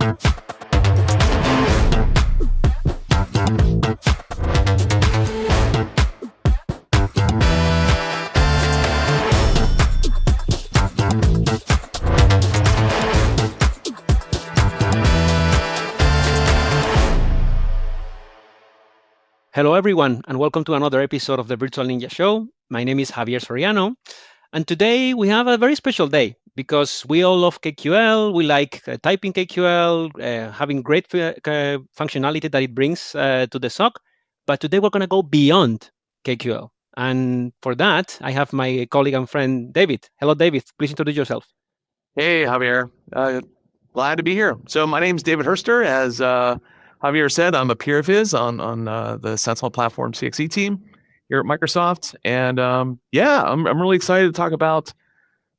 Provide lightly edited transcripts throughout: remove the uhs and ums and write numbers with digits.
Hello, everyone, and welcome to another episode of the Virtual Ninja Show. My name is Javier Soriano, and today we have a very special day because we all love KQL. We like typing KQL, having great functionality that it brings to the SOC. But today we're going to go beyond KQL. And for that, I have my colleague and friend, David. Hello, David. Please introduce yourself. Hey, Javier. Glad to be here. So my name's David Hoerster. As Javier said, I'm a peer of his on the Sentinel platform CXE team here at Microsoft. And I'm really excited to talk about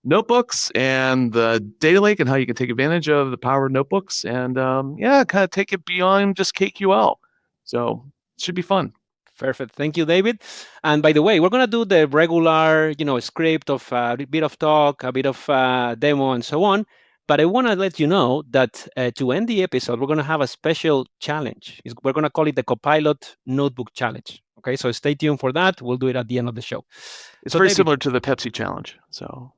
notebooks and the data lake and how you can take advantage of the power of notebooks and kind of take it beyond just KQL. So it should be fun. Perfect. Thank you, David. And by the way, we're going to do the regular, script of a bit of talk, a bit of demo, and so on. But I want to let you know that to end the episode, we're going to have a special challenge. We're going to call it the Copilot Notebook Challenge. Okay, so stay tuned for that. We'll do it at the end of the show. It's very similar to the Pepsi challenge. So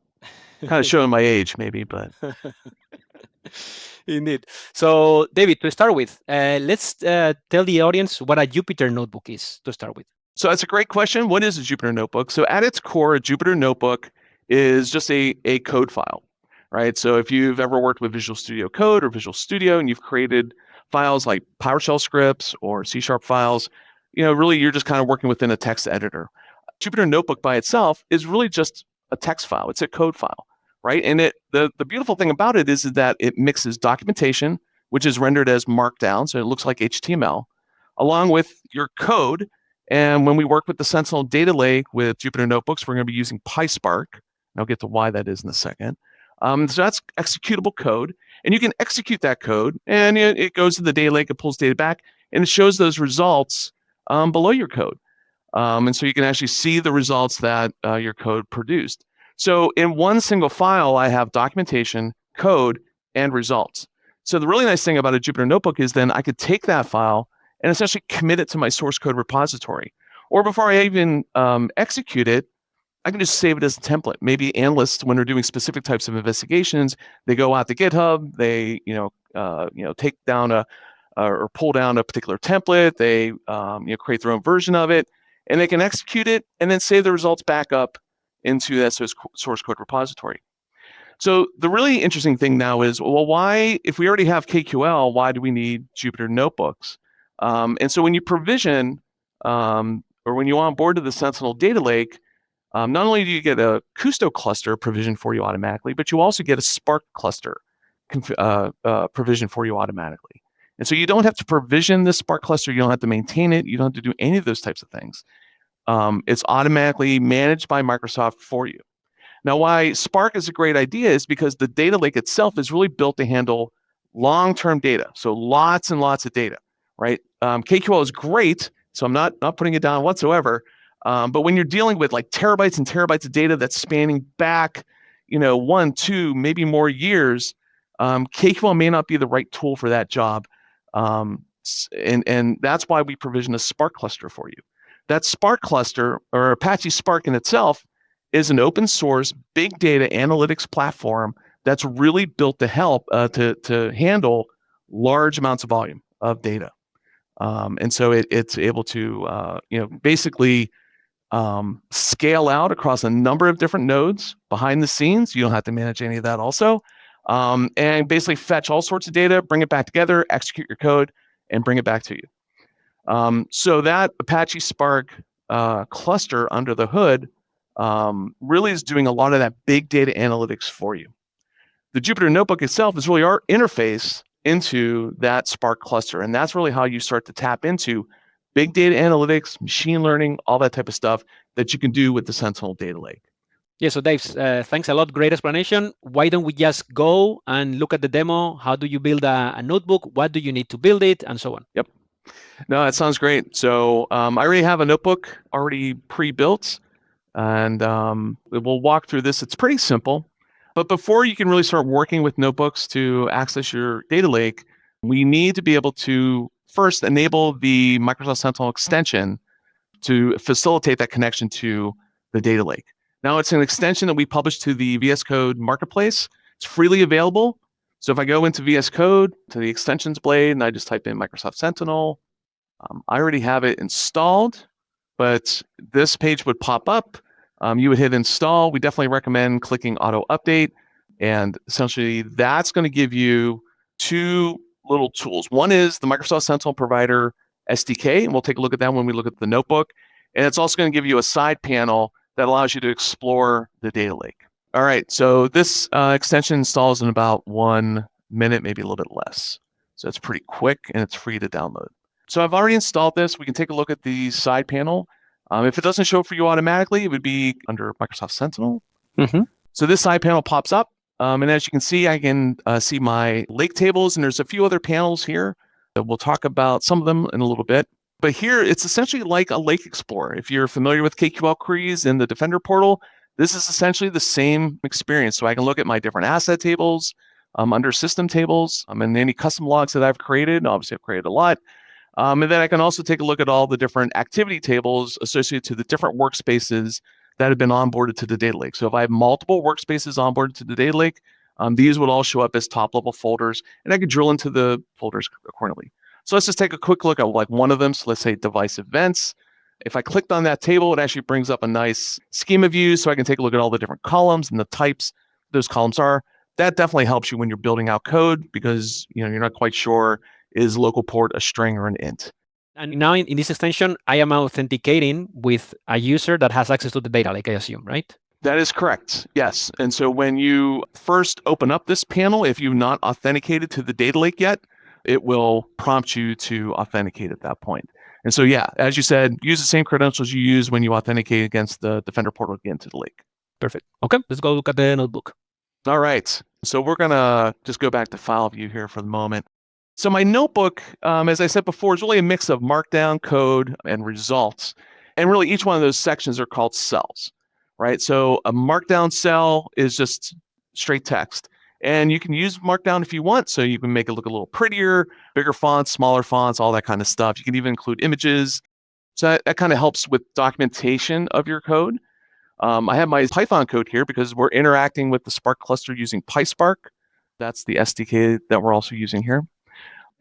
kind of showing my age, maybe, but... Indeed. So, David, to start with, let's tell the audience what a Jupyter Notebook is to start with. So that's a great question. What is a Jupyter Notebook? So at its core, a Jupyter Notebook is just a code file, right? So if you've ever worked with Visual Studio Code or Visual Studio and you've created files like PowerShell scripts or C# files, really you're just kind of working within a text editor. Jupyter Notebook by itself is really just a text file. It's a code file. Right, and the beautiful thing about it is that it mixes documentation, which is rendered as Markdown, so it looks like HTML, along with your code. And when we work with the Sentinel data lake with Jupyter Notebooks, we're going to be using PySpark. And I'll get to why that is in a second. So that's executable code, and you can execute that code, and it goes to the data lake, it pulls data back, and it shows those results below your code. And so you can actually see the results that your code produced. So in one single file, I have documentation, code, and results. So the really nice thing about a Jupyter Notebook is then I could take that file and essentially commit it to my source code repository. Or before I even execute it, I can just save it as a template. Maybe analysts, when they're doing specific types of investigations, they go out to GitHub, they take down or pull down a particular template, they create their own version of it, and they can execute it and then save the results back up into that source code repository. So the really interesting thing now is, well, why, if we already have KQL, why do we need Jupyter Notebooks? And so when you provision, or when you onboard to the Sentinel data lake, not only do you get a Custo cluster provisioned for you automatically, but you also get a Spark cluster provisioned for you automatically. And so you don't have to provision this Spark cluster, you don't have to maintain it, you don't have to do any of those types of things. It's automatically managed by Microsoft for you. Now, why Spark is a great idea is because the data lake itself is really built to handle long-term data. So lots and lots of data, right? KQL is great, so I'm not putting it down whatsoever. But when you're dealing with like terabytes and terabytes of data that's spanning back, 1, 2, maybe more years, KQL may not be the right tool for that job. And that's why we provision a Spark cluster for you. That Spark cluster, or Apache Spark in itself, is an open source big data analytics platform that's really built to help to handle large amounts of volume of data. And so it's able to basically scale out across a number of different nodes behind the scenes. You don't have to manage any of that also. And basically fetch all sorts of data, bring it back together, execute your code, and bring it back to you. So that Apache Spark cluster under the hood really is doing a lot of that big data analytics for you. The Jupyter Notebook itself is really our interface into that Spark cluster, and that's really how you start to tap into big data analytics, machine learning, all that type of stuff that you can do with the Sentinel data lake. Yeah, so Dave, thanks a lot. Great explanation. Why don't we just go and look at the demo? How do you build a notebook? What do you need to build it? And so on. Yep. No, that sounds great. So I already have a notebook already pre-built, and we'll walk through this. It's pretty simple. But before you can really start working with notebooks to access your data lake, we need to be able to first enable the Microsoft Sentinel extension to facilitate that connection to the data lake. Now, it's an extension that we publish to the VS Code marketplace. It's freely available. So if I go into VS Code to the extensions blade and I just type in Microsoft Sentinel, I already have it installed, but this page would pop up. You would hit install. We definitely recommend clicking auto update. And essentially, that's going to give you two little tools. One is the Microsoft Sentinel Provider SDK, and we'll take a look at that when we look at the notebook. And it's also going to give you a side panel that allows you to explore the data lake. All right, so this extension installs in about 1 minute, maybe a little bit less. So it's pretty quick and it's free to download. So I've already installed this. We can take a look at the side panel. If it doesn't show up for you automatically, it would be under Microsoft Sentinel. So this side panel pops up. And as you can see, I can see my lake tables, and there's a few other panels here. We'll talk about some of them in a little bit. But here, it's essentially like a lake explorer. If you're familiar with KQL queries in the Defender portal, this is essentially the same experience. So I can look at my different asset tables under system tables and any custom logs that I've created. Obviously, I've created a lot. And then I can also take a look at all the different activity tables associated to the different workspaces that have been onboarded to the data lake. So if I have multiple workspaces onboarded to the data lake, these would all show up as top-level folders, and I could drill into the folders accordingly. So let's just take a quick look at like one of them. So let's say device events. If I clicked on that table, it actually brings up a nice schema view, so I can take a look at all the different columns and the types those columns are. That definitely helps you when you're building out code because you're not quite sure, is local port a string or an int? And now in this extension, I am authenticating with a user that has access to the data lake, I assume, right? That is correct, yes. And so when you first open up this panel, if you've not authenticated to the data lake yet, it will prompt you to authenticate at that point. And so, yeah, as you said, use the same credentials you use when you authenticate against the Defender portal to get into the lake. Perfect. Okay, let's go look at the notebook. All right. So we're going to just go back to file view here for the moment. So my notebook, as I said before, is really a mix of markdown code and results. And really, each one of those sections are called cells, right? So a markdown cell is just straight text. And you can use markdown if you want. So you can make it look a little prettier, bigger fonts, smaller fonts, all that kind of stuff. You can even include images. So that kind of helps with documentation of your code. I have my Python code here because we're interacting with the Spark cluster using PySpark. That's the SDK that we're also using here.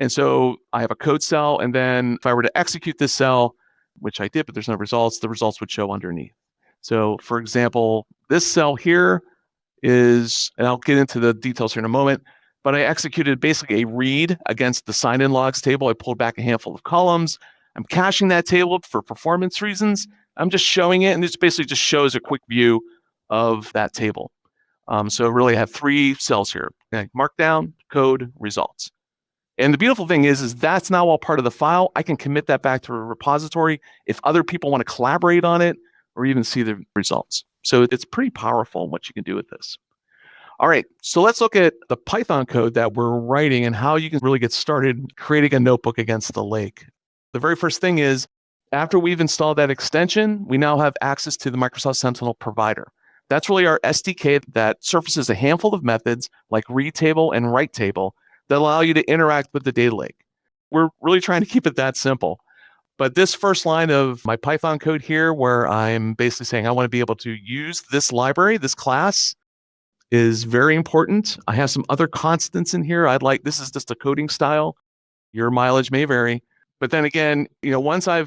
And so I have a code cell, and then if I were to execute this cell, which I did, but there's no results, the results would show underneath. So for example, this cell here is, and I'll get into the details here in a moment, but I executed basically a read against the sign-in logs table. I pulled back a handful of columns. I'm caching that table for performance reasons. I'm just showing it, and this basically just shows a quick view of that table. So really I have 3 cells here, markdown, code, results. And the beautiful thing is that's now all part of the file. I can commit that back to a repository if other people want to collaborate on it or even see the results. So it's pretty powerful what you can do with this. All right, so let's look at the Python code that we're writing and how you can really get started creating a notebook against the lake. The very first thing is, after we've installed that extension, we now have access to the Microsoft Sentinel provider. That's really our SDK that surfaces a handful of methods like read table and write table that allow you to interact with the data lake. We're really trying to keep it that simple. But this first line of my Python code here, where I'm basically saying I want to be able to use this library, this class, is very important. I have some other constants in here. This is just a coding style. Your mileage may vary. But then again, once I've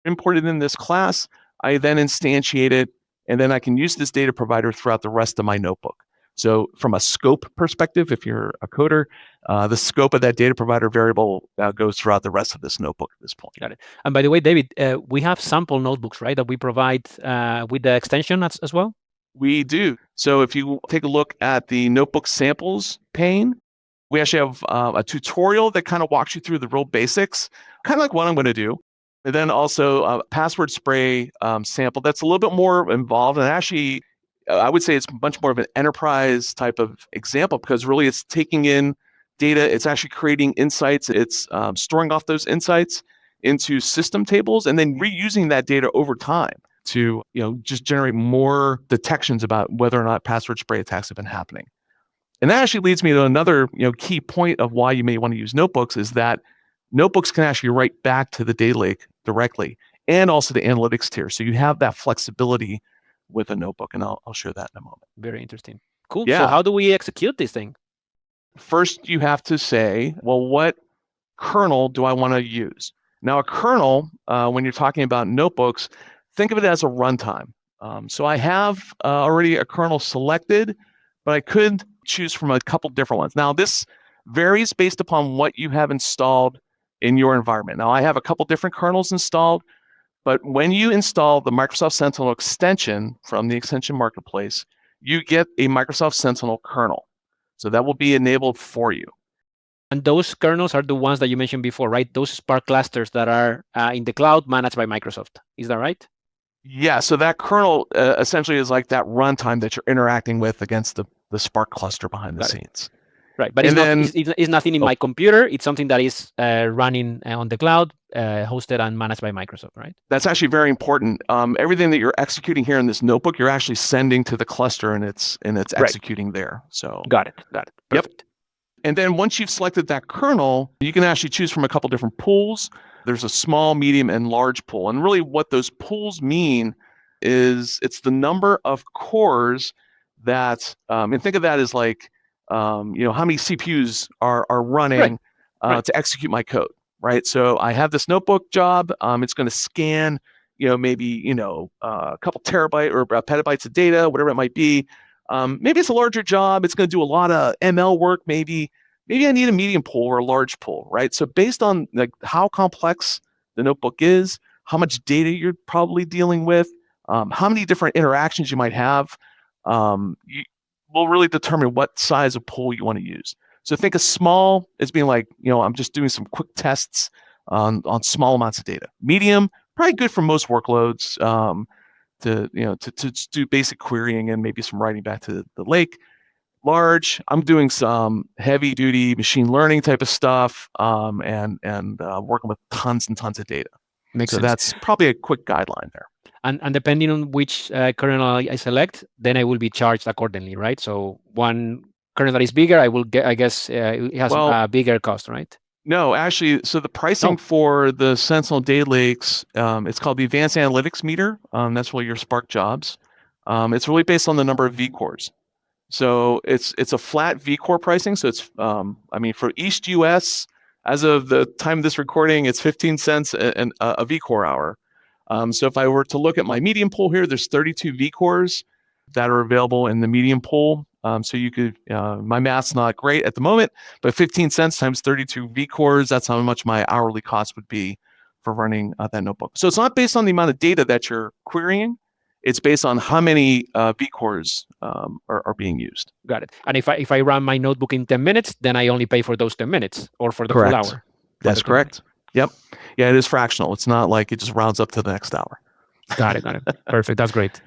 imported in this class, I then instantiate it, and then I can use this data provider throughout the rest of my notebook. So from a scope perspective, if you're a coder, the scope of that data provider variable goes throughout the rest of this notebook at this point. Got it. And by the way, David, we have sample notebooks, right, that we provide with the extension as well? We do. So if you take a look at the notebook samples pane, we actually have a tutorial that kind of walks you through the real basics, kind of like what I'm going to do. And then also a password spray sample that's a little bit more involved. And actually, I would say it's much more of an enterprise type of example because really it's taking in data, it's actually creating insights, it's storing off those insights into system tables and then reusing that data over time to just generate more detections about whether or not password spray attacks have been happening. And that actually leads me to another key point of why you may want to use notebooks is that notebooks can actually write back to the data lake directly and also the analytics tier. So you have that flexibility with a notebook, and I'll share that in a moment. Very interesting. Cool. So Yeah. how do we execute this thing? First, you have to say, well, what kernel do I want to use? Now, a kernel, when you're talking about notebooks, think of it as a runtime. So I have already a kernel selected, but I could choose from a couple different ones. Now, this varies based upon what you have installed in your environment. Now, I have a couple different kernels installed, but when you install the Microsoft Sentinel extension from the extension marketplace, you get a Microsoft Sentinel kernel. So that will be enabled for you. And those kernels are the ones that you mentioned before, right? Those Spark clusters that are in the cloud managed by Microsoft. Is that right? Yeah, so that kernel essentially is like that runtime that you're interacting with against the Spark cluster behind the scenes. Right, but it's nothing in my computer. It's something that is running on the cloud, hosted and managed by Microsoft, right? That's actually very important. Everything that you're executing here in this notebook, you're actually sending to the cluster, and it's executing there. So got it. Perfect. Yep. And then once you've selected that kernel, you can actually choose from a couple different pools. There's a small, medium, and large pool. And really what those pools mean is it's the number of cores that, and think of that as like, how many CPUs are running to execute my code, right? So I have this notebook job. It's going to scan, maybe, a couple terabyte or petabytes of data, whatever it might be. Maybe it's a larger job. It's going to do a lot of ML work. Maybe I need a medium pool or a large pool, right? So based on like how complex the notebook is, how much data you're probably dealing with, how many different interactions you might have, you will really determine what size of pool you want to use. So think of small as being like, I'm just doing some quick tests on small amounts of data. Medium, probably good for most workloads. To do basic querying and maybe some writing back to the lake. Large, I'm doing some heavy duty machine learning type of stuff, and working with tons and tons of data. Makes sense. That's probably a quick guideline there. And depending on which kernel I select, then I will be charged accordingly, right? So one kernel that is bigger, I will get, I guess, it has a bigger cost, right? No, actually, so the pricing for the Sentinel data lakes, it's called the Advanced Analytics Meter. That's really your Spark jobs. It's really based on the number of vCores. So it's a flat vCore pricing. So it's, for East US, as of the time of this recording, it's 15 cents a vCore hour. So if I were to look at my medium pool here, there's 32 vCores that are available in the medium pool. So you could, my math's not great at the moment, but 15 cents times 32 vCores, that's how much my hourly cost would be for running that notebook. So it's not based on the amount of data that you're querying. It's based on how many vCores are being used. Got it. And if I run my notebook in 10 minutes, then I only pay for those 10 minutes or for the full hour. That's correct. Yep. Yeah, it is fractional. It's not like it just rounds up to the next hour. Got it. Perfect. That's great.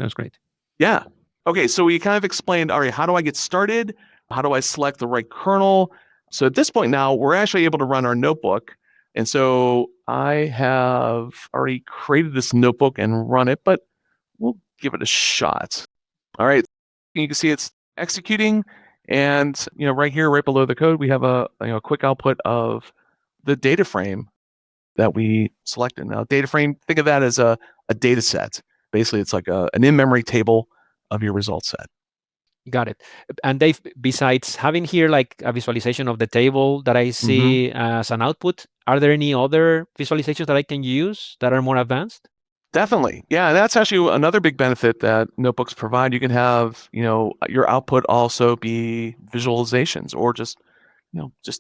Yeah. Okay, so we kind of explained, all right, how do I get started? How do I select the right kernel? So at this point now, we're actually able to run our notebook. And so I have already created this notebook and run it, but we'll give it a shot. All right, you can see it's executing. And right here, right below the code, we have a quick output of the data frame that we selected. Now, data frame, think of that as a data set. Basically, it's like an in-memory table of your result set. Got it. And Dave, besides having here like a visualization of the table that I see as an output, are there any other visualizations that I can use that are more advanced? Definitely. Yeah, that's actually another big benefit that notebooks provide. You can have, your output also be visualizations or just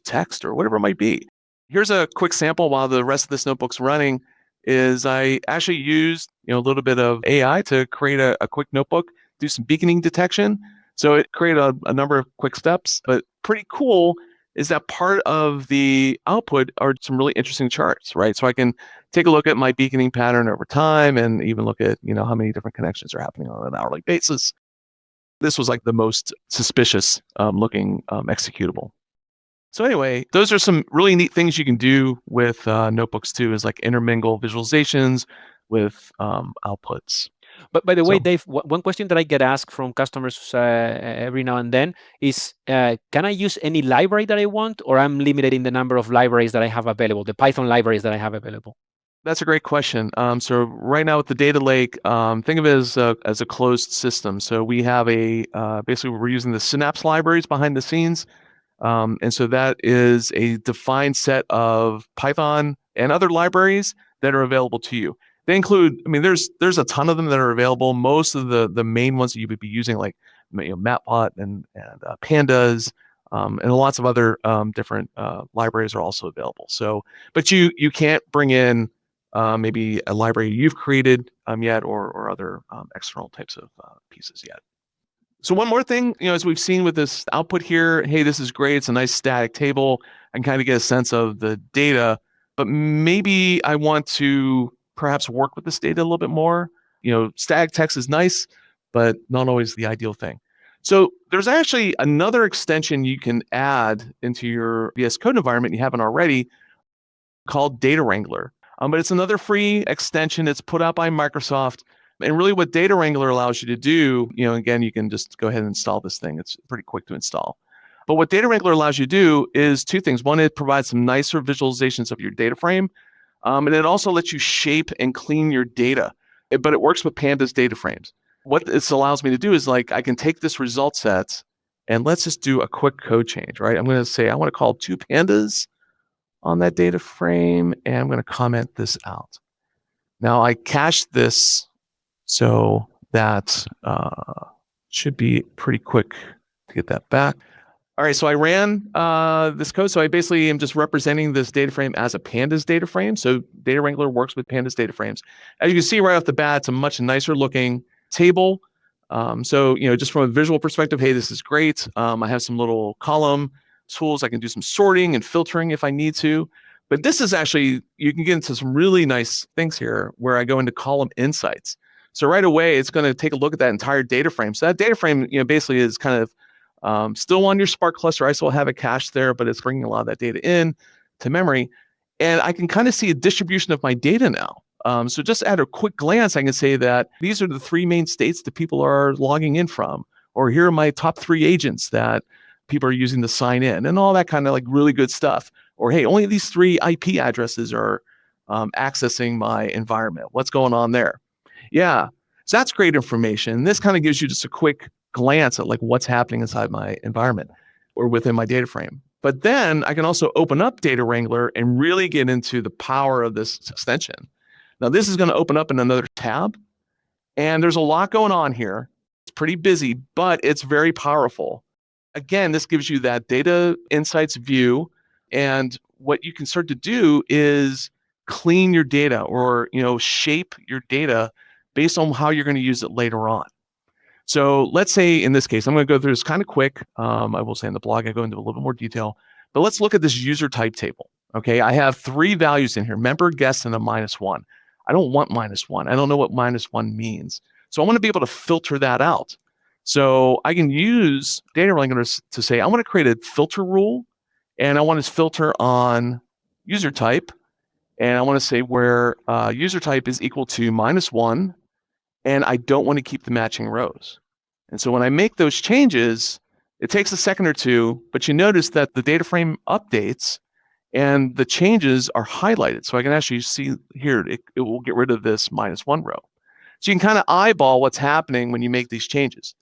text or whatever it might be. Here's a quick sample while the rest of this notebook's running is I actually used, a little bit of AI to create a quick notebook, do some beaconing detection. So it created a number of quick steps, but pretty cool is that part of the output are some really interesting charts, right? So I can take a look at my beaconing pattern over time and even look at, how many different connections are happening on an hourly basis. This was like the most suspicious looking executable. So anyway, those are some really neat things you can do with notebooks too, is like intermingle visualizations with outputs. But by the way, So Dave, one question that I get asked from customers every now and then is, can I use any library that I want, or I'm limited in the number of libraries that I have available, the Python libraries that I have available? that's a great question. So right now with the data lake, think of it as a closed system. So we have basically we're using the Synapse libraries behind the scenes. And so that is a defined set of Python and other libraries that are available to you. They include, I mean, there's a ton of them that are available. Most of the main ones that you would be using, like Matplotlib and Pandas, and lots of other different libraries are also available. So, but you can't bring in maybe a library you've created yet, or other external types of pieces yet. So one more thing, as we've seen with this output here, hey, this is great. It's a nice static table. I can kind of get a sense of the data, but maybe I want to perhaps work with this data a little bit more. Static text is nice, but not always the ideal thing. So there's actually another extension you can add into your VS Code environment you haven't already, called Data Wrangler. But it's another free extension. It's put out by Microsoft. And really what Data Wrangler allows you to do, again, you can just go ahead and install this thing. It's pretty quick to install. But what Data Wrangler allows you to do is two things. One, it provides some nicer visualizations of your data frame. And it also lets you shape and clean your data. But it works with Pandas data frames. What this allows me to do is, like, I can take this result set and let's just do a quick code change, right? I'm going to say I want to call 2 pandas on that data frame, and I'm going to comment this out. Now I cached this, so that should be pretty quick to get that back. All right, so I ran this code. So I basically am just representing this data frame as a Pandas data frame. So Data Wrangler works with Pandas data frames. As you can see right off the bat, it's a much nicer looking table. So just from a visual perspective, hey, this is great. I have some little column tools. I can do some sorting and filtering if I need to. But this is actually, you can get into some really nice things here where I go into column insights. So right away, it's going to take a look at that entire data frame. So that data frame, basically is kind of still on your Spark cluster. I still have it cached there, but it's bringing a lot of that data in to memory. And I can kind of see a distribution of my data now. So just at a quick glance, I can say that these are the 3 main states that people are logging in from, or here are my top 3 agents that people are using to sign in, and all that kind of like really good stuff. Or, hey, only these 3 IP addresses are accessing my environment. What's going on there? Yeah, so that's great information. This kind of gives you just a quick glance at like what's happening inside my environment or within my data frame. But then I can also open up Data Wrangler and really get into the power of this extension. Now this is going to open up in another tab, and there's a lot going on here. It's pretty busy, but it's very powerful. Again, this gives you that data insights view, and what you can start to do is clean your data, or shape your data based on how you're going to use it later on. So let's say in this case, I'm going to go through this kind of quick. I will say in the blog, I go into a little bit more detail, but let's look at this user type table. Okay, I have 3 values in here: member, guest, and a -1. I don't want -1. I don't know what -1 means. So I want to be able to filter that out. So I can use Data Wrangler to say, I want to create a filter rule, and I want to filter on user type. And I want to say where user type is equal to -1, and I don't want to keep the matching rows. And so when I make those changes, it takes a second or two, but you notice that the data frame updates and the changes are highlighted. So I can actually see here, it will get rid of this -1 row. So you can kind of eyeball what's happening when you make these changes.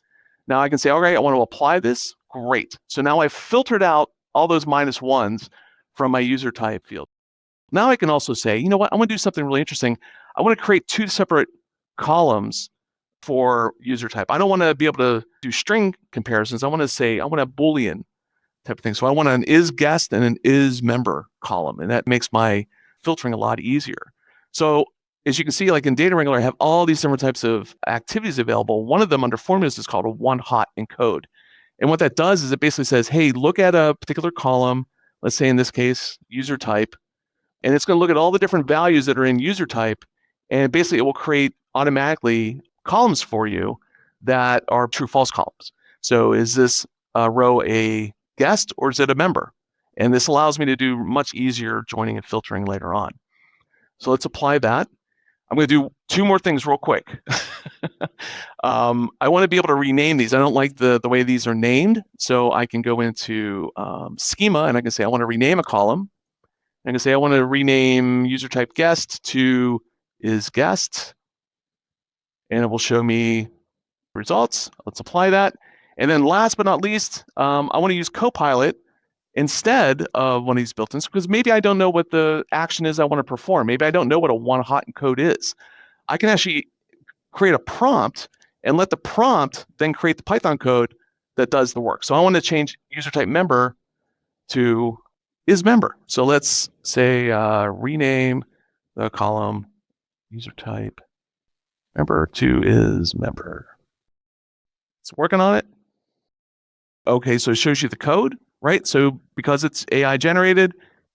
Now I can say, all right, I want to apply this. Great. So now I've filtered out all those -1s from my user type field. Now I can also say, you know what, I want to do something really interesting. I want to create 2 separate columns for user type. I don't want to be able to do string comparisons. I want to say, I want a Boolean type of thing. So I want an is guest and an is member column, and that makes my filtering a lot easier. So as you can see, like in Data Wrangler, I have all these different types of activities available. One of them under formulas is called a one-hot encode. And what that does is it basically says, hey, look at a particular column, let's say in this case, user type, and it's going to look at all the different values that are in user type, and basically it will create automatically columns for you that are true-false columns. So is this row a guest or is it a member? And this allows me to do much easier joining and filtering later on. So let's apply that. I'm going to do two more things real quick. I want to be able to rename these. I don't like the way these are named. So I can go into schema and I can say, I want to rename a column. I can say, I want to rename user type guest to is guest. And it will show me results. Let's apply that. And then last but not least, I want to use Copilot instead of one of these built-ins, because maybe I don't know what the action is I want to perform. Maybe I don't know what a one hot encode is. I can actually create a prompt and let the prompt then create the Python code that does the work. So I want to change user type member to is member. So let's say rename the column user type member to is member. It's working on it. Okay, so it shows you the code, right? So because it's AI generated,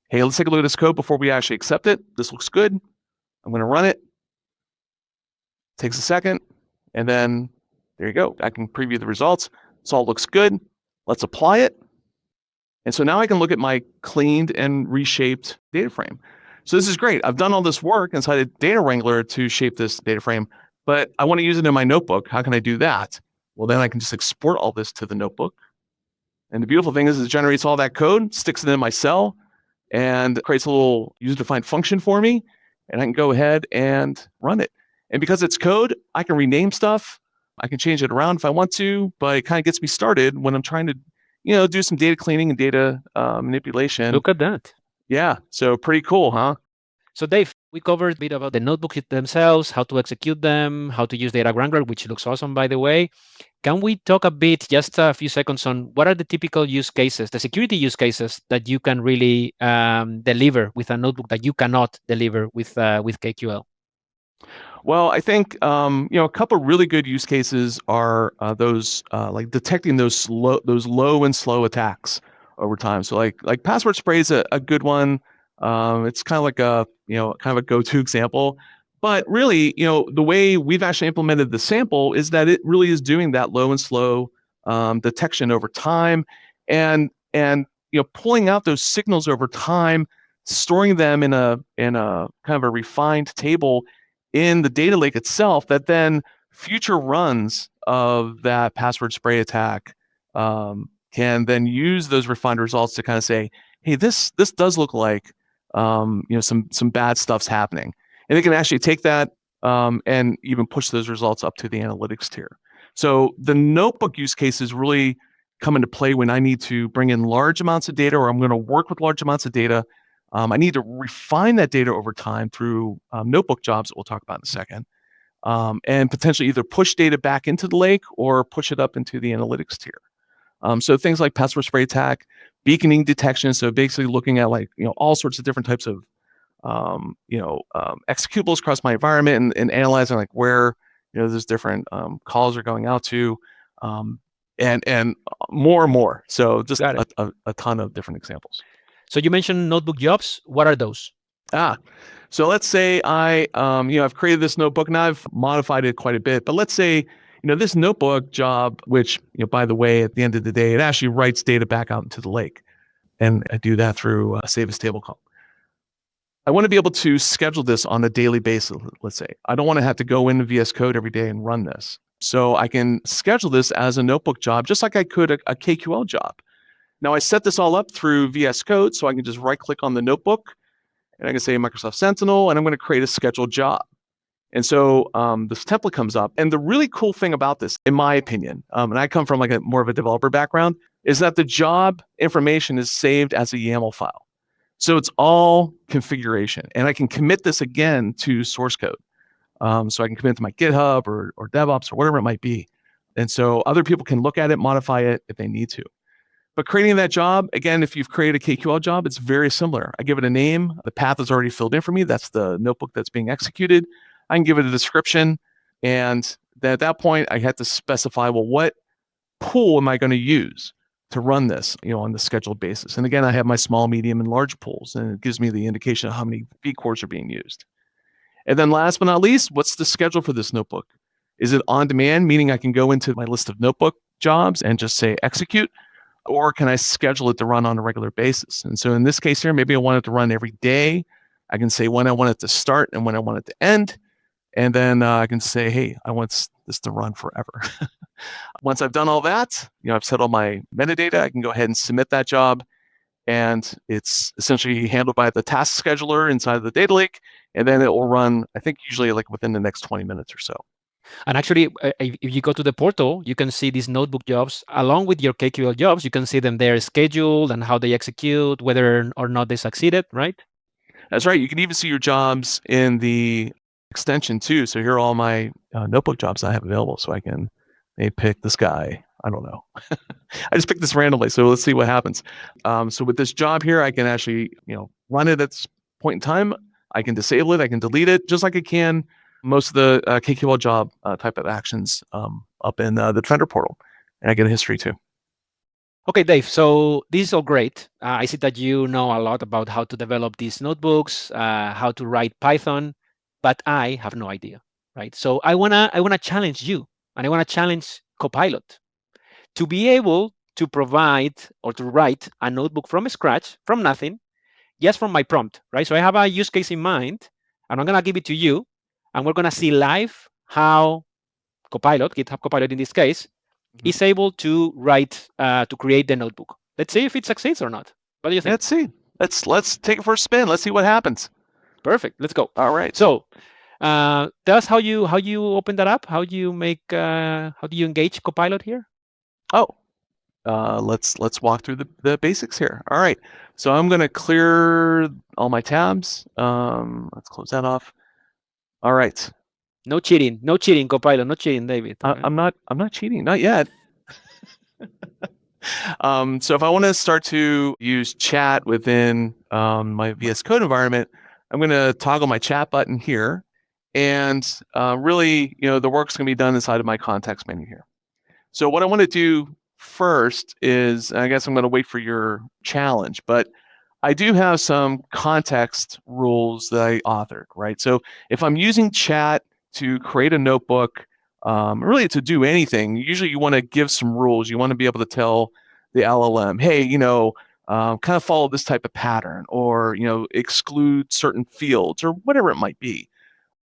hey, let's take a look at this code before we actually accept it. This looks good. I'm going to run it. Takes a second. And then there you go. I can preview the results. This all looks good. Let's apply it. And so now I can look at my cleaned and reshaped data frame. So this is great. I've done all this work inside a data wrangler to shape this data frame, but I want to use it in my notebook. How can I do that? Well, then I can just export all this to the notebook. And the beautiful thing is it generates all that code, sticks it in my cell, and creates a little user-defined function for me. And I can go ahead and run it. And because it's code, I can rename stuff. I can change it around if I want to, but it kind of gets me started when I'm trying to, do some data cleaning and data manipulation. Look at that. Yeah, so pretty cool, huh? So Dave, we covered a bit about the notebooks themselves, how to execute them, how to use data Wrangler, which looks awesome, by the way. Can we talk a bit, just a few seconds, on what are the typical use cases, the security use cases that you can really deliver with a notebook that you cannot deliver with KQL? Well, I think a couple of really good use cases are those like detecting those low and slow attacks over time. So like password spray is a good one. It's kind of like a kind of a go-to example. But really, the way we've actually implemented the sample is that it really is doing that low and slow detection over time, and pulling out those signals over time, storing them in a kind of a refined table in the data lake itself, that then future runs of that password spray attack can then use those refined results to kind of say, hey, this does look like some bad stuff's happening. And they can actually take that and even push those results up to the analytics tier. So the notebook use cases really come into play when I need to bring in large amounts of data, or I'm going to work with large amounts of data. I need to refine that data over time through notebook jobs that we'll talk about in a second, and potentially either push data back into the lake or push it up into the analytics tier. So things like password spray attack, beaconing detection. So basically looking at all sorts of different types of executables across my environment and analyzing like where those different calls are going out to, and more and more. So just a ton of different examples. So you mentioned notebook jobs. What are those? So let's say I've created this notebook and I've modified it quite a bit, but let's say, this notebook job, which, by the way, at the end of the day, it actually writes data back out into the lake. And I do that through a save as table call. I want to be able to schedule this on a daily basis, let's say. I don't want to have to go into VS Code every day and run this. So I can schedule this as a notebook job, just like I could a KQL job. Now I set this all up through VS Code, so I can just right click on the notebook and I can say Microsoft Sentinel, and I'm going to create a scheduled job. And so this template comes up. And the really cool thing about this, in my opinion, and I come from like more of a developer background, is that the job information is saved as a YAML file. So it's all configuration. And I can commit this again to source code. So I can commit to my GitHub or DevOps or whatever it might be. And so other people can look at it, modify it if they need to. But creating that job, again, if you've created a KQL job, it's very similar. I give it a name. The path is already filled in for me. That's the notebook that's being executed. I can give it a description. And then at that point, I had to specify, well, what pool am I going to use to run this, on the scheduled basis? And again, I have my small, medium, and large pools, and it gives me the indication of how many V cores are being used. And then last but not least, what's the schedule for this notebook? Is it on demand, meaning I can go into my list of notebook jobs and just say execute? Or can I schedule it to run on a regular basis? And so in this case here, maybe I want it to run every day. I can say when I want it to start and when I want it to end. And then I can say, hey, I want this to run forever. Once I've done all that, I've set all my metadata, I can go ahead and submit that job. And it's essentially handled by the task scheduler inside of the data lake. And then it will run, I think, usually like within the next 20 minutes or so. And actually, if you go to the portal, you can see these notebook jobs along with your KQL jobs. You can see them there scheduled and how they execute, whether or not they succeeded, right? That's right. You can even see your jobs in the extension too. So here are all my notebook jobs I have available. So I can maybe pick this guy. I don't know. I just picked this randomly. So let's see what happens. So with this job here, I can actually, run it at this point in time. I can disable it. I can delete it just like I can most of the KQL job type of actions up in the Defender portal. And I get a history too. Okay, Dave, so this is all great. I see that you know a lot about how to develop these notebooks, how to write Python, but I have no idea, right? So I wanna challenge you, and I wanna challenge Copilot to be able to provide or to write a notebook from scratch, from nothing, just from my prompt, right? So I have a use case in mind, and I'm gonna give it to you, and we're gonna see live how Copilot, GitHub Copilot in this case, is able to write, to create the notebook. Let's see if it succeeds or not. What do you think? Let's see. Let's take it for a spin. Let's see what happens. Perfect. Let's go. All right. So, tell us how you open that up. How do you engage Copilot here? Oh, let's walk through the basics here. All right. So I'm going to clear all my tabs. Let's close that off. All right. No cheating. No cheating, Copilot. No cheating, David. I'm not cheating. Not yet. So if I want to start to use chat within my VS Code environment, I'm going to toggle my chat button here. And really, the work's going to be done inside of my context menu here. So what I want to do first is, I guess I'm going to wait for your challenge, but I do have some context rules that I authored, right? So if I'm using chat to create a notebook, really to do anything, usually you want to give some rules. You want to be able to tell the LLM, hey, kind of follow this type of pattern, or, exclude certain fields, or whatever it might be.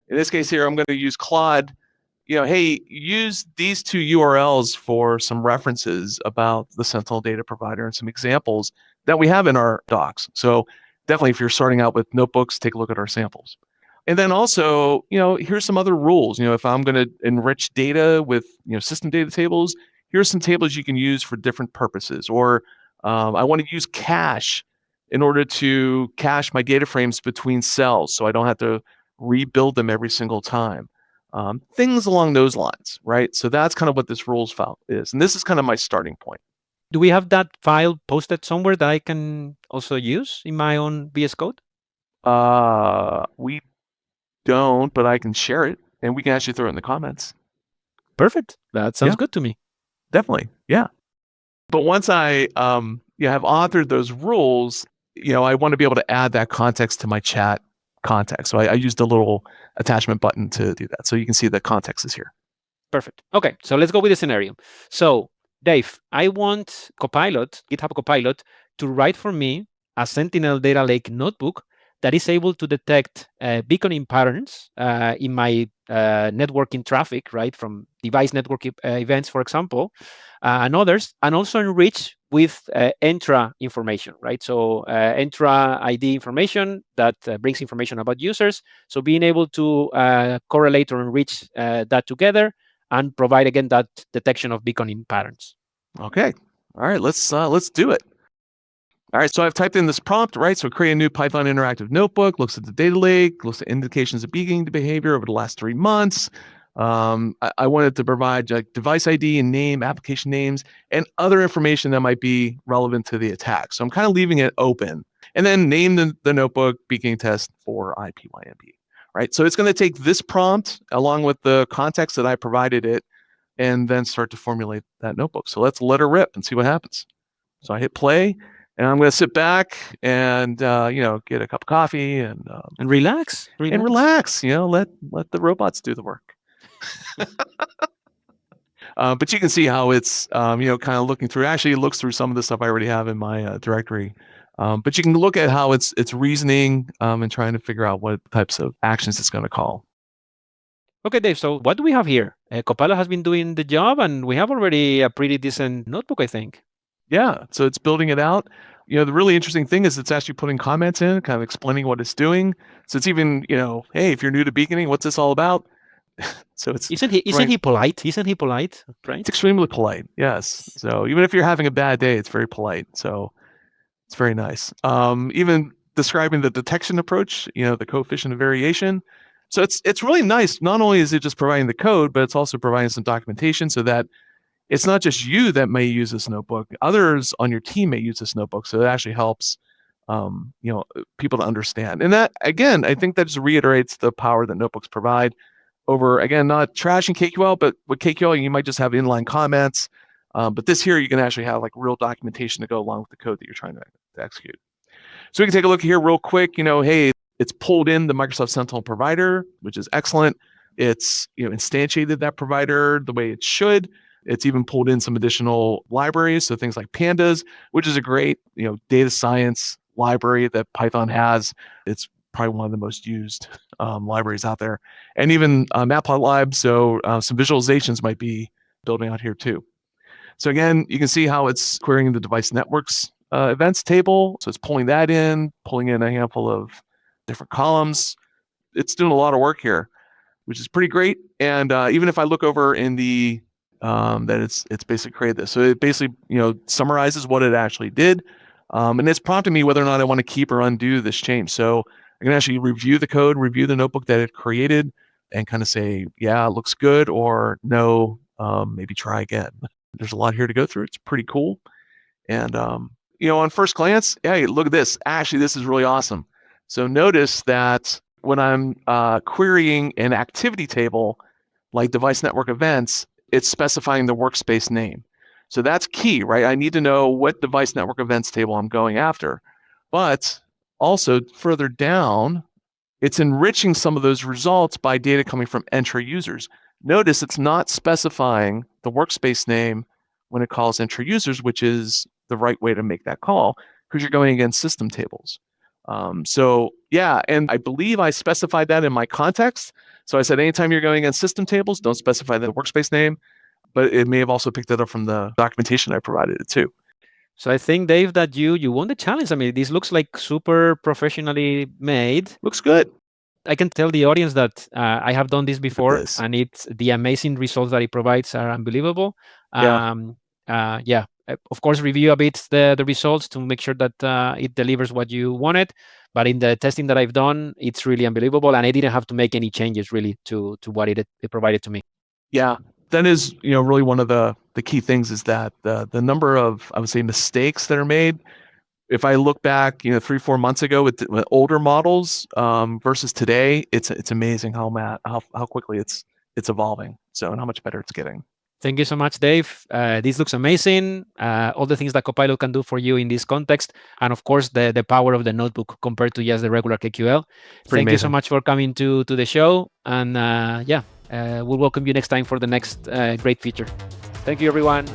In this case here, I'm going to use Claude, hey, use these two URLs for some references about the Sentinel data provider and some examples that we have in our docs. So definitely, if you're starting out with notebooks, take a look at our samples. And then also, here's some other rules. If I'm going to enrich data with, system data tables, here's some tables you can use for different purposes. Or I want to use cache in order to cache my data frames between cells, so I don't have to rebuild them every single time. Things along those lines, right? So that's kind of what this rules file is. And this is kind of my starting point. Do we have that file posted somewhere that I can also use in my own VS Code? We don't, but I can share it, and we can actually throw it in the comments. Perfect. That sounds good to me. Definitely, yeah. But once I have authored those rules, I want to be able to add that context to my chat context. So I used a little attachment button to do that. So you can see the context is here. Perfect. Okay, so let's go with the scenario. So, Dave, I want Copilot, GitHub Copilot, to write for me a Sentinel Data Lake notebook that is able to detect beaconing patterns in my networking traffic, right, from device network events, for example, and others, and also enrich with Entra information, right? So Entra ID information that brings information about users. So being able to correlate or enrich that together and provide, again, that detection of beaconing patterns. Okay. All right, let's do it. All right, so I've typed in this prompt, right? So create a new Python interactive notebook, looks at the data lake, looks at indications of beaconing behavior over the last 3 months. I wanted to provide like device ID and name, application names, and other information that might be relevant to the attack. So I'm kind of leaving it open. And then name the notebook beaconing test for IPYMB, right? So it's going to take this prompt along with the context that I provided it and then start to formulate that notebook. So let's let her rip and see what happens. So I hit play. And I'm going to sit back and get a cup of coffee and relax. And relax. Let the robots do the work. But you can see how it's kind of looking through. Actually, it looks through some of the stuff I already have in my directory. But you can look at how it's reasoning and trying to figure out what types of actions it's going to call. Okay, Dave, so what do we have here? Copilot has been doing the job, and we have already a pretty decent notebook, I think. Yeah, so it's building it out. The really interesting thing is it's actually putting comments in, kind of explaining what it's doing. So it's even, hey, if you're new to beaconing, what's this all about? So it's Isn't he polite? Isn't he polite? Right? It's extremely polite. Yes. So even if you're having a bad day, it's very polite. So it's very nice. Even describing the detection approach, the coefficient of variation. So it's really nice. Not only is it just providing the code, but it's also providing some documentation so that it's not just you that may use this notebook. Others on your team may use this notebook. So it actually helps people to understand. And that, again, I think that just reiterates the power that notebooks provide over, again, not trashing KQL, but with KQL, you might just have inline comments. But this here, you can actually have like real documentation to go along with the code that you're trying to execute. So we can take a look here real quick. Hey, it's pulled in the Microsoft Sentinel provider, which is excellent. It's instantiated that provider the way it should. It's even pulled in some additional libraries, so things like pandas, which is a great data science library that Python has. It's probably one of the most used libraries out there, and even Matplotlib. So some visualizations might be building out here too. So again, you can see how it's querying the device networks events table. So it's pulling that in, pulling in a handful of different columns. It's doing a lot of work here, which is pretty great. And even if I look over in the that it's basically created this. So it basically summarizes what it actually did, and it's prompting me whether or not I want to keep or undo this change. So I can actually review the code, review the notebook that it created, and kind of say, yeah, it looks good, or no, maybe try again. There's a lot here to go through. It's pretty cool. And on first glance, hey, look at this. Actually, this is really awesome. So notice that when I'm querying an activity table like device network events, it's specifying the workspace name. So that's key, right? I need to know what device network events table I'm going after. But also further down, it's enriching some of those results by data coming from entry users. Notice it's not specifying the workspace name when it calls entry users, which is the right way to make that call because you're going against system tables. So yeah, and I believe I specified that in my context. So I said, anytime you're going against system tables, don't specify the workspace name, but it may have also picked it up from the documentation I provided it too. So I think, Dave, that you won the challenge. I mean, this looks like super professionally made. Looks good. I can tell the audience that I have done this before, this. and it's the amazing results that it provides are unbelievable. Yeah. Yeah. Of course, review a bit the results to make sure that it delivers what you wanted. But in the testing that I've done, it's really unbelievable, and I didn't have to make any changes really to what it provided to me. Yeah, that is really one of the key things is that the number of, I would say, mistakes that are made. If I look back 3-4 months ago with older models versus today, it's amazing how quickly it's evolving. So, and how much better it's getting. Thank you so much, Dave. This looks amazing. All the things that Copilot can do for you in this context, and of course, the power of the notebook compared to just the regular KQL. Thank you so much for coming to the show, and we'll welcome you next time for the next great feature. Thank you, everyone.